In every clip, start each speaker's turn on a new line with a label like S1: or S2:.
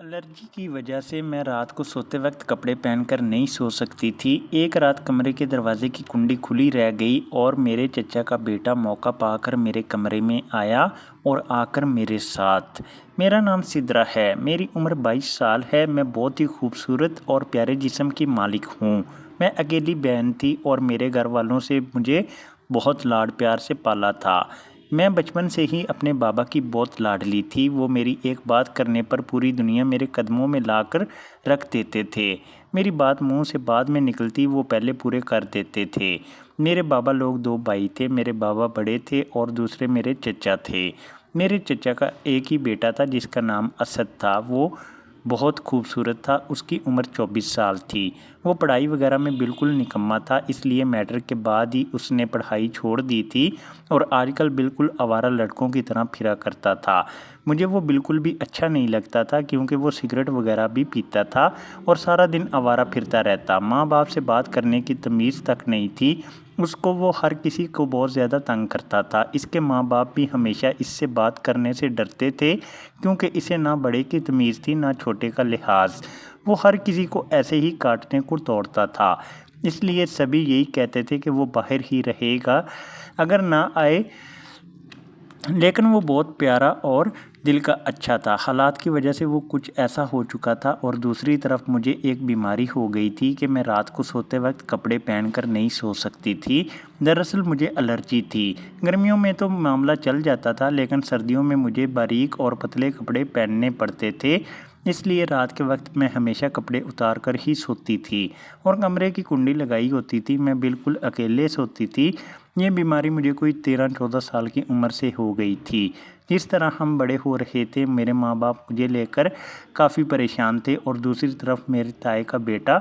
S1: Allergy کی وجہ سے میں رات کو سوتے وقت کپڑے پہن کر نہیں سو سکتی تھی۔ ایک رات کمرے کے دروازے کی کنڈی کھلی رہ گئی اور میرے چچا کا بیٹا موقع پا کر میرے کمرے میں آیا اور آ کر میرے ساتھ۔ میرا نام سدرا ہے، میری عمر 22 سال ہے۔ میں بہت ہی خوبصورت اور پیارے جسم کی مالک ہوں۔ میں اکیلی بہن تھی اور میرے گھر والوں سے مجھے بہت لاڈ پیار سے پالا تھا۔ میں بچپن سے ہی اپنے بابا کی بہت لاڈلی تھی۔ وہ میری ایک بات کرنے پر پوری دنیا میرے قدموں میں لا کر رکھ دیتے تھے۔ میری بات منہ سے بعد میں نکلتی وہ پہلے پورے کر دیتے تھے۔ میرے بابا لوگ 2 بھائی تھے، میرے بابا بڑے تھے اور دوسرے میرے چچا تھے۔ میرے چچا کا ایک ہی بیٹا تھا جس کا نام اسد تھا۔ وہ بہت خوبصورت تھا، اس کی عمر 24 سال تھی۔ وہ پڑھائی وغیرہ میں بالکل نکما تھا، اس لیے میٹرک کے بعد ہی اس نے پڑھائی چھوڑ دی تھی اور آج کل بالکل آوارہ لڑکوں کی طرح پھرا کرتا تھا۔ مجھے وہ بالکل بھی اچھا نہیں لگتا تھا کیونکہ وہ سگریٹ وغیرہ بھی پیتا تھا اور سارا دن آوارہ پھرتا رہتا۔ ماں باپ سے بات کرنے کی تمیز تک نہیں تھی اس کو، وہ ہر کسی کو بہت زیادہ تنگ کرتا تھا۔ اس کے ماں باپ بھی ہمیشہ اس سے بات کرنے سے ڈرتے تھے کیونکہ اسے نہ بڑے کی تمیز تھی نہ چھوٹے کا لحاظ۔ وہ ہر کسی کو ایسے ہی کاٹنے کو توڑتا تھا، اس لیے سبھی یہی کہتے تھے کہ وہ باہر ہی رہے گا اگر نہ آئے، لیکن وہ بہت پیارا اور دل کا اچھا تھا۔ حالات کی وجہ سے وہ کچھ ایسا ہو چکا تھا اور دوسری طرف مجھے ایک بیماری ہو گئی تھی کہ میں رات کو سوتے وقت کپڑے پہن کر نہیں سو سکتی تھی۔ دراصل مجھے الرجی تھی۔ گرمیوں میں تو معاملہ چل جاتا تھا لیکن سردیوں میں مجھے باریک اور پتلے کپڑے پہننے پڑتے تھے، اس لیے رات کے وقت میں ہمیشہ کپڑے اتار کر ہی سوتی تھی اور کمرے کی کنڈی لگائی ہوتی تھی۔ میں بالکل اکیلے سوتی تھی۔ یہ بیماری مجھے کوئی 13-14 سال کی عمر سے ہو گئی تھی۔ جس طرح ہم بڑے ہو رہے تھے میرے ماں باپ مجھے لے کر کافی پریشان تھے اور دوسری طرف میرے تائی کا بیٹا،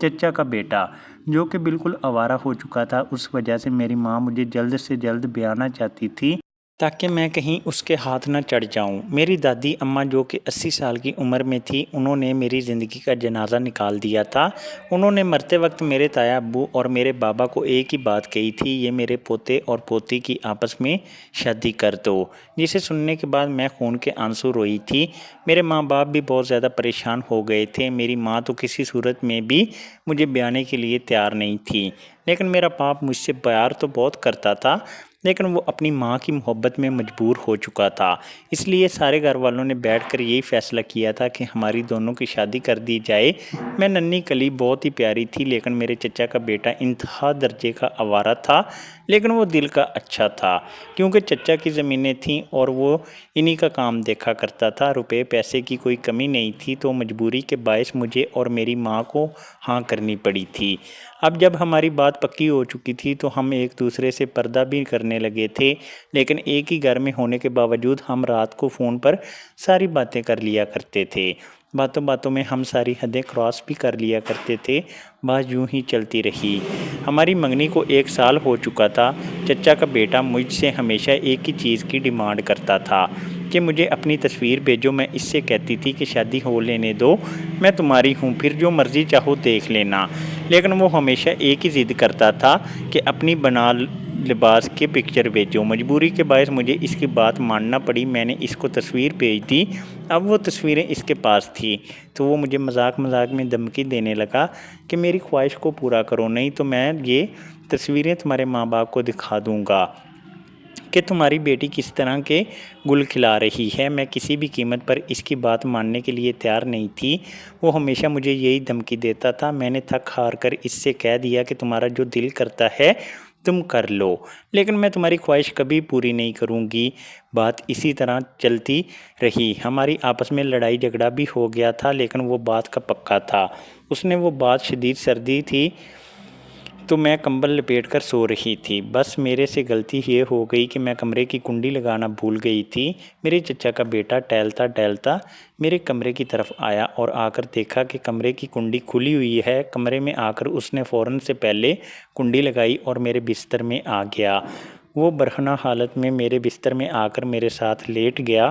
S1: چچا کا بیٹا جو کہ بالکل آوارہ ہو چکا تھا۔ اس وجہ سے میری ماں مجھے جلد سے جلد بیانا چاہتی تھی تاکہ میں کہیں اس کے ہاتھ نہ چڑھ جاؤں۔ میری دادی اماں جو کہ 80 سال کی عمر میں تھی، انہوں نے میری زندگی کا جنازہ نکال دیا تھا۔ انہوں نے مرتے وقت میرے تایا ابو اور میرے بابا کو ایک ہی بات کہی تھی، یہ میرے پوتے اور پوتی کی آپس میں شادی کر دو، جسے سننے کے بعد میں خون کے آنسو روئی تھی۔ میرے ماں باپ بھی بہت زیادہ پریشان ہو گئے تھے۔ میری ماں تو کسی صورت میں بھی مجھے بیانے کے لیے تیار نہیں تھی، لیکن میرا باپ مجھ سے پیار تو بہت کرتا تھا لیکن وہ اپنی ماں کی محبت میں مجبور ہو چکا تھا، اس لیے سارے گھر والوں نے بیٹھ کر یہی فیصلہ کیا تھا کہ ہماری دونوں کی شادی کر دی جائے۔ میں ننھی کلی بہت ہی پیاری تھی لیکن میرے چچا کا بیٹا انتہا درجے کا آوارہ تھا، لیکن وہ دل کا اچھا تھا کیونکہ چچا کی زمینیں تھیں اور وہ انہی کا کام دیکھا کرتا تھا۔ روپے پیسے کی کوئی کمی نہیں تھی تو مجبوری کے باعث مجھے اور میری ماں کو ہاں کرنی پڑی تھی۔ اب جب ہماری بات پکی ہو چکی تھی تو ہم ایک دوسرے سے پردہ بھی کرنے لگے تھے، لیکن ایک ہی گھر میں ہونے کے باوجود ہم رات کو فون پر ساری باتیں کر لیا کرتے تھے۔ باتوں باتوں میں ہم ساری حدیں کراس بھی کر لیا کرتے تھے۔ بات یوں ہی چلتی رہی۔ ہماری منگنی کو 1 سال ہو چکا تھا۔ چچا کا بیٹا مجھ سے ہمیشہ ایک ہی چیز کی ڈیمانڈ کرتا تھا کہ مجھے اپنی تصویر بھیجو۔ میں اس سے کہتی تھی کہ شادی ہو لینے دو، میں تمہاری ہوں، پھر جو مرضی چاہو دیکھ لینا، لیکن وہ ہمیشہ ایک ہی ضد کرتا تھا کہ اپنی بنا لباس کے پکچر بھیجو۔ مجبوری کے باعث مجھے اس کی بات ماننا پڑی۔ میں نے اس کو تصویر بھیج دی۔ اب وہ تصویریں اس کے پاس تھی تو وہ مجھے مذاق میں دھمکی دینے لگا کہ میری خواہش کو پورا کرو، نہیں تو میں یہ تصویریں تمہارے ماں باپ کو دکھا دوں گا کہ تمہاری بیٹی کس طرح کے گل کھلا رہی ہے۔ میں کسی بھی قیمت پر اس کی بات ماننے کے لیے تیار نہیں تھی۔ وہ ہمیشہ مجھے یہی دھمکی دیتا تھا۔ میں نے تھک ہار کر اس سے کہہ دیا کہ تمہارا جو دل کرتا ہے تم کر لو، لیکن میں تمہاری خواہش کبھی پوری نہیں کروں گی۔ بات اسی طرح چلتی رہی۔ ہماری آپس میں لڑائی جھگڑا بھی ہو گیا تھا لیکن وہ بات کا پکا تھا۔ اس نے وہ بات شدید سردی تھی تو میں کمبل لپیٹ کر سو رہی تھی۔ بس میرے سے غلطی یہ ہو گئی کہ میں کمرے کی کنڈی لگانا بھول گئی تھی۔ میرے چچا کا بیٹا ٹہلتا میرے کمرے کی طرف آیا اور آ کر دیکھا کہ کمرے کی کنڈی کھلی ہوئی ہے۔ کمرے میں آ کر اس نے فوراً سے پہلے کنڈی لگائی اور میرے بستر میں آ گیا۔ وہ برہنہ حالت میں میرے بستر میں آ کر میرے ساتھ لیٹ گیا۔